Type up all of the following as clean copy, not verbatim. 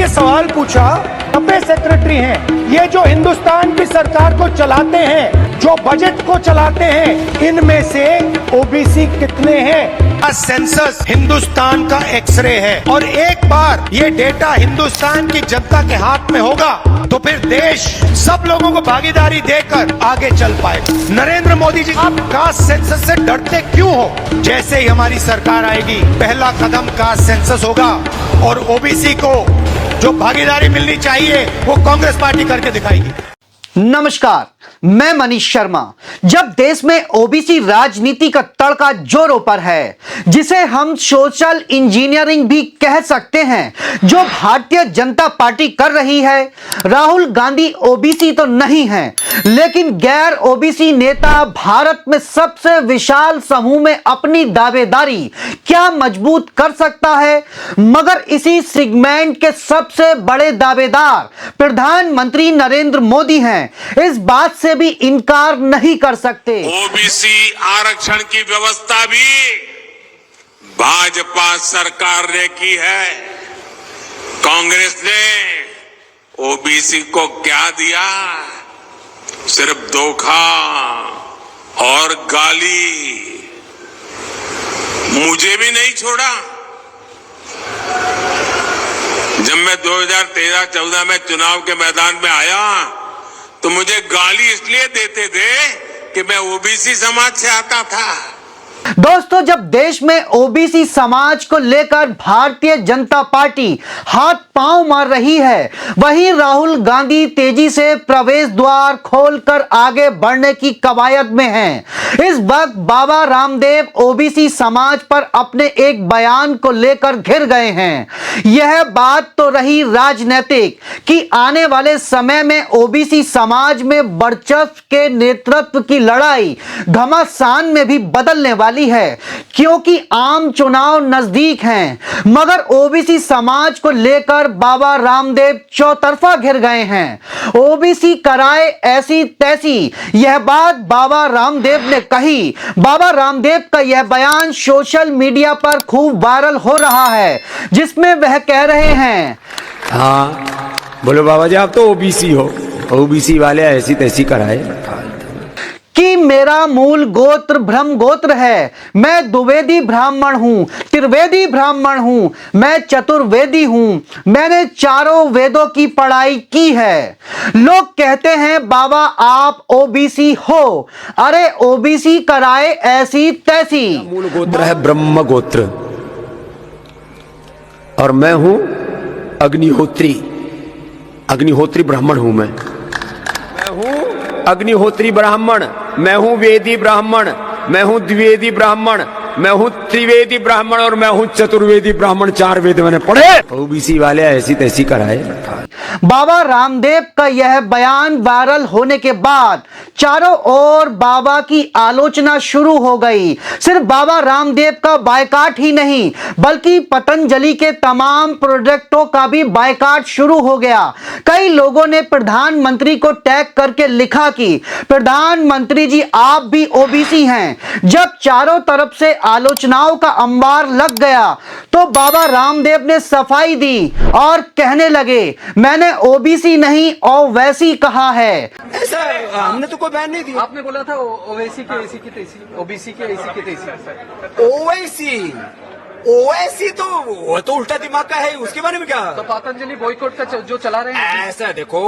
ये सवाल पूछा, अपने सेक्रेटरी हैं, ये जो हिंदुस्तान की सरकार को चलाते हैं, जो बजट को चलाते हैं, इनमें से ओबीसी कितने हैं? सेंसस हिंदुस्तान का एक्सरे है और एक बार ये डेटा हिंदुस्तान की जनता के हाथ में होगा तो फिर देश सब लोगों को भागीदारी देकर आगे चल पाए। नरेंद्र मोदी जी, आप कास्ट सेंसस से डरते क्यों हो? जैसे ही हमारी सरकार आएगी, पहला कदम कास्ट सेंसस होगा और ओबीसी को जो भागीदारी मिलनी चाहिए वो कांग्रेस पार्टी करके दिखाएगी। नमस्कार, मैं मनीष शर्मा। जब देश में ओबीसी राजनीति का तड़का जोरों पर है, जिसे हम सोशल इंजीनियरिंग भी कह सकते हैं, जो भारतीय जनता पार्टी कर रही है। राहुल गांधी ओबीसी तो नहीं है, लेकिन गैर ओबीसी नेता भारत में सबसे विशाल समूह में अपनी दावेदारी क्या मजबूत कर सकता है? मगर इसी सेगमेंट के सबसे बड़े दावेदार प्रधानमंत्री नरेंद्र मोदी हैं। इस बात से भी इनकार नहीं कर सकते। ओबीसी आरक्षण की व्यवस्था भी भाजपा सरकार ने की है। कांग्रेस ने ओबीसी को क्या दिया? सिर्फ धोखा और गाली। मुझे भी नहीं छोड़ा। जब मैं 2013-14 में चुनाव के मैदान में आया तो मुझे गाली इसलिए देते थे कि मैं ओबीसी समाज से आता था। दोस्तों, जब देश में ओबीसी समाज को लेकर भारतीय जनता पार्टी हाथ पांव मार रही है, वहीं राहुल गांधी तेजी से प्रवेश द्वार खोलकर आगे बढ़ने की कवायद में हैं। इस वक्त बाबा रामदेव ओबीसी समाज पर अपने एक बयान को लेकर घिर गए हैं। यह बात तो रही राजनीतिक कि आने वाले समय में ओबीसी समाज में वर्चस्व के नेतृत्व की लड़ाई घमासान में भी बदलने वाली है, क्योंकि आम चुनाव नजदीक हैं। मगर ओबीसी समाज को लेकर बाबा रामदेव चौतरफा घिर गए हैं। ओबीसी कराए ऐसी तैसी, यह बात बाबा रामदेव ने कही। बाबा रामदेव का यह बयान सोशल मीडिया पर खूब वायरल हो रहा है, जिसमें वह कह रहे हैं, हाँ बोलो बाबा जी, आप तो ओबीसी हो, ओबीसी वाले ऐसी तैसी कराए कि मेरा मूल गोत्र ब्रह्म गोत्र है। मैं द्विवेदी ब्राह्मण हूं, त्रिवेदी ब्राह्मण हूं, मैं चतुर्वेदी हूं। मैंने चारों वेदों की पढ़ाई की है। लोग कहते हैं बाबा आप ओबीसी हो। अरे ओबीसी कराए ऐसी तैसी। मूल गोत्र है ब्रह्म गोत्र और मैं हूं अग्निहोत्री। अग्निहोत्री ब्राह्मण हूं। मैं हूं अग्निहोत्री ब्राह्मण, मैं हूं वेदी ब्राह्मण, मैं हूं द्विवेदी ब्राह्मण, मैं हूं त्रिवेदी ब्राह्मण और मैं हूं चतुर्वेदी ब्राह्मण। 4 वेद मैंने पढ़े। ओबीसी वाले ऐसी तैसी कराए। बाबा रामदेव का यह बयान वायरल होने के बाद चारों ओर बाबा की आलोचना शुरू हो गई। सिर्फ बाबा रामदेव का बायकाट ही नहीं, बल्कि पतंजलि के तमाम प्रोडक्टों का भी बायकाट शुरू हो गया। कई लोगों ने प्रधानमंत्री को टैग करके लिखा कि प्रधानमंत्री जी आप भी ओबीसी हैं। जब चारों तरफ से आलोचनाओं का अंबार लग गया तो बाबा रामदेव ने सफाई दी और कहने लगे, मैंने ओबीसी नहीं ओवैसी कहा है। ऐसा हमने तो कोई बैन नहीं दिया। आपने बोला था ओवैसी के ऐसी की तैसी, ओबीसी के ऐसी की तैसी। ओवैसी ओवैसी तो वो तो उल्टा दिमाग का है, उसके बारे में क्या? तो पतंजलि बॉयकॉट का जो चला रहे हैं। ऐसा देखो,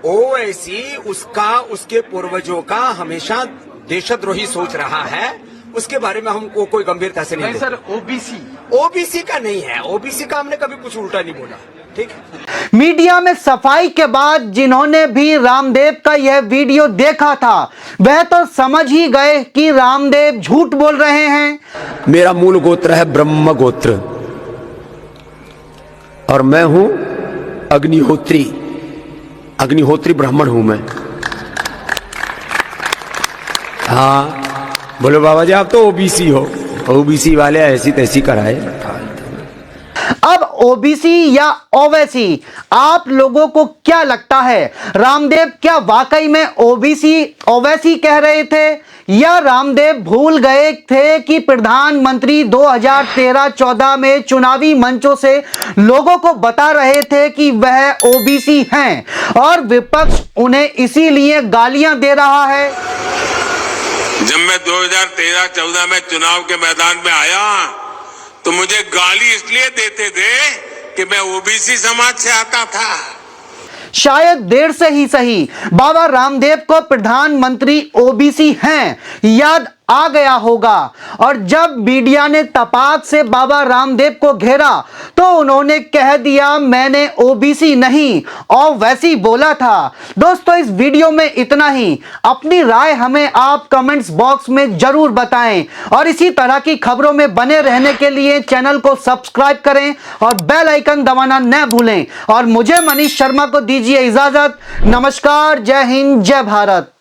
ओवैसी उसका उसके पूर्वजों का हमेशा देशद्रोही सोच रहा है, उसके बारे में हमको कोई गंभीरता से नहीं सर। ओबीसी का नहीं है। ओबीसी का हमने कभी कुछ उल्टा नहीं बोला। ठीक। मीडिया में सफाई के बाद जिन्होंने भी रामदेव का यह वीडियो देखा था, वह तो समझ ही गए कि रामदेव झूठ बोल रहे हैं। मेरा मूल गोत्र है ब्रह्म गोत्र और मैं हूं अग्निहोत्री। अग्निहोत्री ब्राह्मण हूं मैं। हाँ बोलो बाबा जी, आप तो ओबीसी हो, ओबीसी वाले ऐसी तैसी कराए। अब ओबीसी या ओवैसी, आप लोगों को क्या लगता है? रामदेव क्या वाकई में ओवैसी कह रहे थे, या रामदेव भूल गए थे कि प्रधानमंत्री 2013-14 में चुनावी मंचों से लोगों को बता रहे थे कि वह ओबीसी हैं और विपक्ष उन्हें इसीलिए गालियां दे रहा है? जब मैं 2013-14 में चुनाव के मैदान में आया तो मुझे गाली इसलिए देते थे कि मैं ओबीसी समाज से आता था। शायद देर से ही सही, बाबा रामदेव को प्रधानमंत्री ओबीसी हैं याद आ गया होगा, और जब मीडिया ने तपाक से बाबा रामदेव को घेरा तो उन्होंने कह दिया मैंने ओबीसी नहीं ओवैसी बोला था। दोस्तों, इस वीडियो में इतना ही। अपनी राय हमें आप कमेंट्स बॉक्स में जरूर बताएं और इसी तरह की खबरों में बने रहने के लिए चैनल को सब्सक्राइब करें और बेल आइकन दबाना न भूलें। और मुझे मनीष शर्मा को दीजिए इजाजत। नमस्कार, जय हिंद, जय भारत।